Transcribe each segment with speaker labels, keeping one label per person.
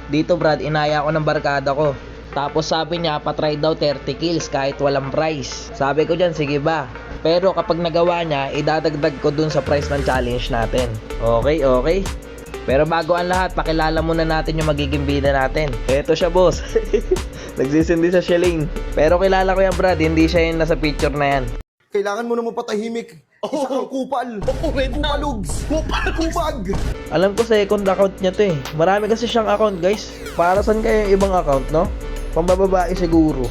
Speaker 1: Dito Brad, inaya ko ng barkada ko. Tapos sabi niya, patry daw 30 kills kahit walang prize. Sabi ko dyan, sige ba. Pero kapag nagawa niya, idadagdag ko dun sa price ng challenge natin. Okay, okay. Pero bago ang lahat, pakilala muna natin yung magiging bida natin. Eto siya boss. Nagsisindi sa shilling. Pero kilala ko yan Brad, hindi siya yung nasa picture na yan.
Speaker 2: Kailangan mo na mapatahimik. Isa kang kupal. Kupalugs. Kupag.
Speaker 1: Alam ko second account niya to eh. Marami kasi siyang account guys. Para saan kaya yung ibang account no? Pambababae siguro.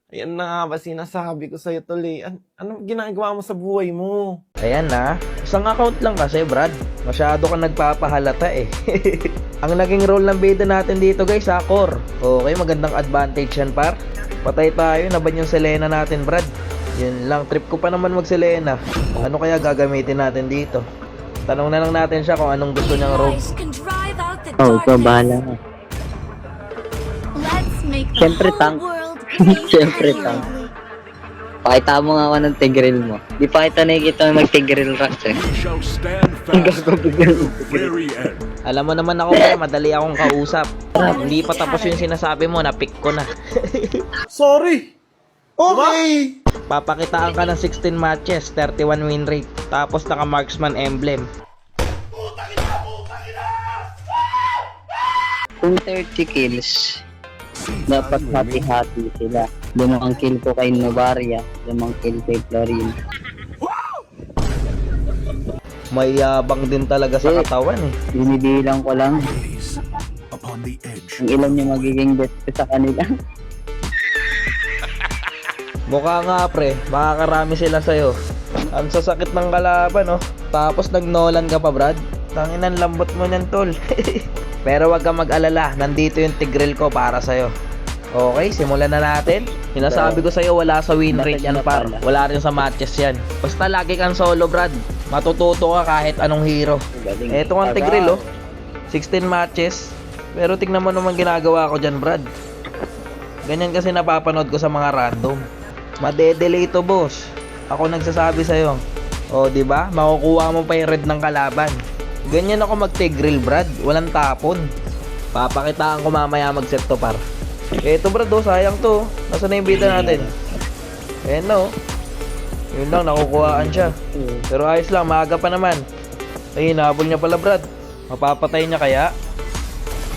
Speaker 2: Ayan na nga ba sinasabi ko sa'yo tuloy. Ano ginagawa mo sa buhay mo?
Speaker 1: Ayan na. Isang account lang kasi Brad. Masyado ka nagpapahalata eh. Ang naging role ng bida natin dito guys ha, core. Okay, magandang advantage yan par. Patay tayo, naban yung Selena natin Brad. Yun lang, trip ko pa naman mag-Selena. Ano kaya gagamitin natin dito? Tanong na lang natin siya kung anong gusto niyang rogue.
Speaker 3: Oh, ikaw bahala na. Siyempre tank. Siyempre tank. Pakita mo nga ako ng tigril mo. Di pa kita nakikita na mag-tigril rush eh.
Speaker 1: Alam mo naman ako kaya madali akong kausap. Hindi pa tapos yung sinasabi mo, na-pick ko na.
Speaker 2: Sorry! Okay!
Speaker 1: Papakitaan ka ng 16 matches, 31 win rate, tapos naka marksman emblem.
Speaker 3: Kung 30 kills, dapat hati-hati sila. 5 kill ko kay Novaria, 5 kill kay Florin.
Speaker 1: May yabang din talaga sa katawan eh.
Speaker 3: Binibilang ko lang ang ilan yung magiging best sa kanila.
Speaker 1: Mukha nga pre, makakarami sila sa'yo. Ang sasakit ng kalaban no. Tapos nag-Nolan ka pa Brad. Tanginan lambot mo niyan tol. Pero wag kang mag-alala, nandito yung tigril ko para sa'yo. Okay, simulan na natin. Sinasabi ko sa'yo wala sa win rate yan par. Wala rin sa matches yan. Basta lagi kang solo Brad. Matututo ka kahit anong hero. Eto ang tigril oh. 16 matches. Pero tignan mo naman ginagawa ko dyan Brad. Ganyan kasi napapanood ko sa mga random. Made-delay to boss. Ako nagsasabi sa'yo. O diba? Makukuha mo pa yung red ng kalaban. Ganyan ako mag-tigril Brad. Walang tapon. Papakitaan ko mamaya mag-set to par. Eto Brad oh, sayang to. Nasaan na yung bida natin? Ayan na oh. Yun lang, nakukuhaan siya. Pero ayos lang, maaga pa naman. Ay, hinabol niya pala Brad. Mapapatay niya kaya?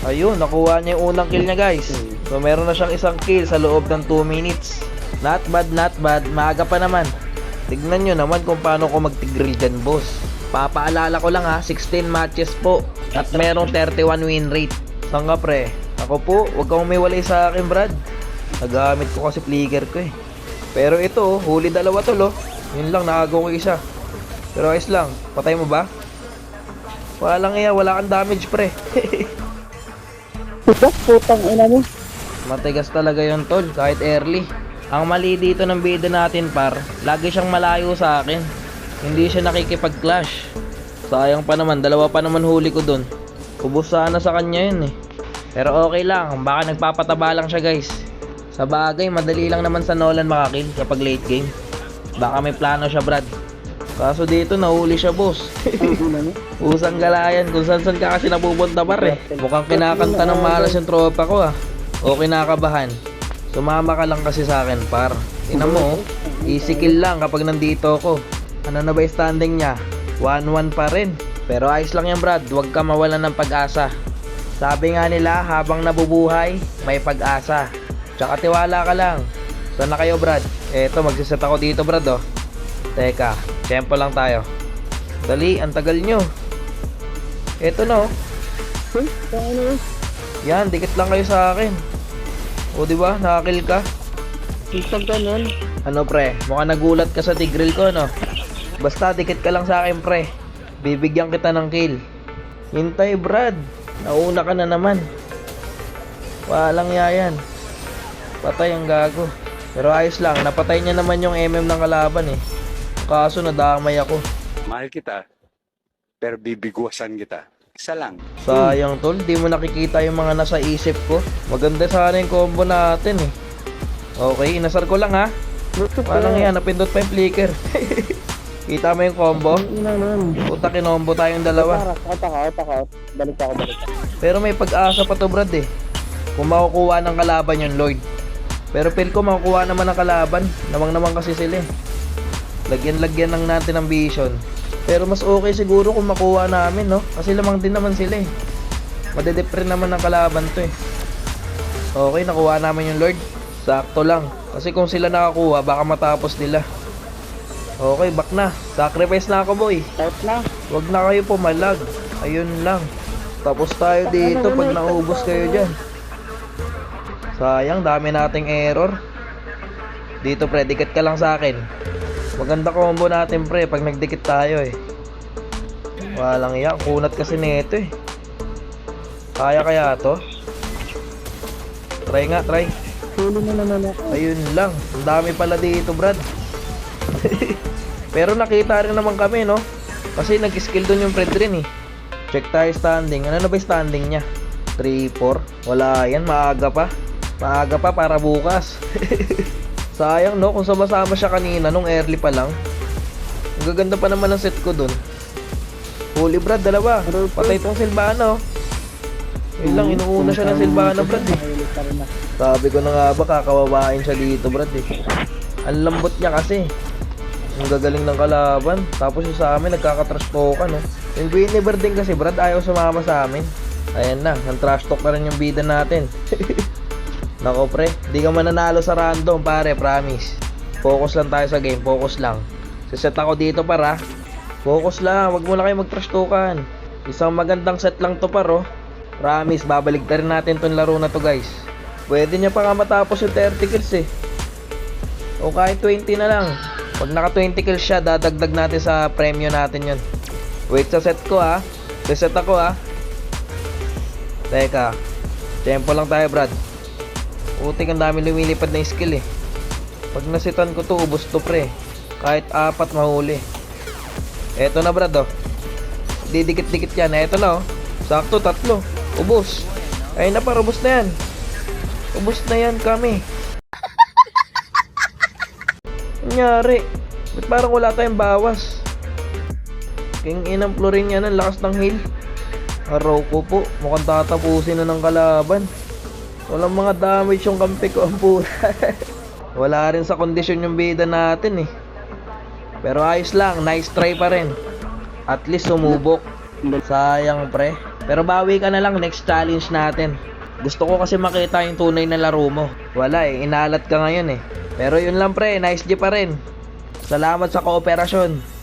Speaker 1: Ayun, nakuha niya yung unang kill niya guys. So meron na siyang isang kill sa loob ng 2 minutes. Not bad, not bad. Maaga pa naman. Tignan nyo naman kung paano ko mag-tigril dyan boss. Papaalala ko lang ha, 16 matches po. At merong 31 win rate. Saan ka pre? Ako po, huwag kang umiwalay sa akin Brad. Nagamit ko kasi flicker ko eh. Pero ito oh, huli dalawa tol oh. Yun lang, nakagaw ko isa. Pero ayos lang, patay mo ba? Walang iya, wala kang damage pre.
Speaker 3: Putang ina mo.
Speaker 1: Matigas talaga yun tol, kahit early. Ang mali dito ng bida natin par, lagi siyang malayo sa akin. Hindi siya nakikipag-clash. Sayang pa naman, dalawa pa naman huli ko dun. Ubus sana sa kanya yun eh. Pero okay lang, baka nagpapataba lang siya guys. Sa bagay, madali lang naman sa Nolan makakill kapag late game. Baka may plano siya Brad. Kaso dito nahuli siya boss. Usang galayan, kung saan ka kasi napupunta par eh. Mukhang kinakanta ng malas yung tropa ko ah. O kinakabahan. Sumama ka lang kasi sa akin par. Tingnan mo, easy kill lang kapag nandito ako. Ano na ba yung standing niya? 1-1 pa rin. Pero ayos lang yan Brad, huwag ka mawalan ng pag-asa. Sabi nga nila, habang nabubuhay, may pag-asa. Tsaka tiwala ka lang. Saan na kayo Brad? Eto, magsiset ako dito Brad oh. Teka, tempo lang tayo. Dali, ang tagal nyo. Eto no. Yan, dikit lang kayo sa akin. O diba, nakakill ka?
Speaker 3: Isang ganun.
Speaker 1: Ano pre, mukhang nagulat ka sa tigril ko no? Basta dikit ka lang sa akin pre. Bibigyan kita ng kill. Hintay Brad, nauna ka na naman. Walang yayan. Patay ang gago. Pero ayos lang, napatay niya naman yung MM ng kalaban eh. Kaso nadamay ako.
Speaker 4: Mahal kita, pero bibigwasan kita. Isa lang.
Speaker 1: Sayang tol, di mo nakikita yung mga nasa isip ko. Maganda sana yung combo natin eh. Okay, inasar ko lang ha. Walang yan, napindot pa yung flicker. Kita mo yung combo? Puta, kinombo tayong dalawa.
Speaker 3: Out. Balik ako.
Speaker 1: Pero may pag-asa pa to Brad eh. kung makukuha ng kalaban yung Lord. Pero feel ko makukuha naman ng kalaban. Namang naman kasi sila eh. Lagyan lang natin ng vision. Pero mas okay siguro kung makuha namin, no? Kasi lamang din naman sila eh. Madedepre naman ng kalaban to eh. Okay, nakuha namin yung Lord. Sakto lang. Kasi kung sila nakakuha, baka matapos nila. Okay, back na. Sacrifice na ako, boy.
Speaker 3: Start na.
Speaker 1: Wag na kayo pumalag. Ayun lang. Tapos tayo dito pag naubos kayo dyan. Sayang, dami nating error. Dito pre, dikit ka lang sa akin. Maganda combo natin pre pag nagdikit tayo eh. Walang iya, kunat kasi nito eh. Kaya kaya to? Try nga, try.
Speaker 3: Huli na naman ako.
Speaker 1: Ayun lang, ang dami pala dito brad. Pero nakita rin naman kami no. Kasi nag-skill dun yung Fred rin eh. Check tayo standing. Ano na ba yung standing niya? 3-4. Wala yan, maaga pa. Maaga pa para bukas. Sayang no, kung sama-sama siya kanina nung early pa lang. Ang gaganda pa naman ang set ko dun. Holy brad, dalawa. Patay tong Silvana oh. Yun lang, inuuna siya ng Silvana brad eh. Sabi ko na nga ba, kakawawain siya dito brad eh. Ang lambot niya kasi. Ang gagaling ng kalaban. Tapos yung sa amin, nagkaka-trash talkan no. Yung Guinevere din kasi brad, ayaw sumama sa amin. Ayan na, ang trash talk na rin yung bida natin. Nako pre, di ka mananalo sa random pare, promise. Focus lang tayo sa game, focus lang. Siset ako dito para. Focus lang, wag mo na kayo mag-trash talkan. Isang magandang set lang to paro. Promise, babalik na rin natin tong laro na to guys. Pwede niya pa nga matapos yung 30 kills eh. O kahit 20 na lang. Pag naka 20 kills siya, dadagdag natin sa premyo natin yun. Wait sa set ko ha. Reset ako ha. Teka. Tempo lang tayo brad. Utik, ang dami lumilipad na skill eh. Pag nasitan ko to, ubos to pre. Kahit 4 mahuli. Eto na brad oh. Didikit-dikit yan. Eto na oh. Sakto, 3. Ubos. Ayun na par, ubos na yan. Ubos na yan kami. Nangyari. Ba't parang wala tayong bawas? King inang florin yan, ang lakas ng heal. Araw ko po, mukhang tatapusin na ng kalaban. Walang mga damage yung kampi ko, ang pura. Wala rin sa kondisyon yung bida natin eh. Pero ayos lang, nice try pa rin. At least sumubok. Sayang pre. Pero bawi ka na lang next challenge natin. Gusto ko kasi makita yung tunay na laro mo. Wala eh, inalat ka ngayon eh. Pero yun lang pre, nice G pa rin. Salamat sa kooperasyon.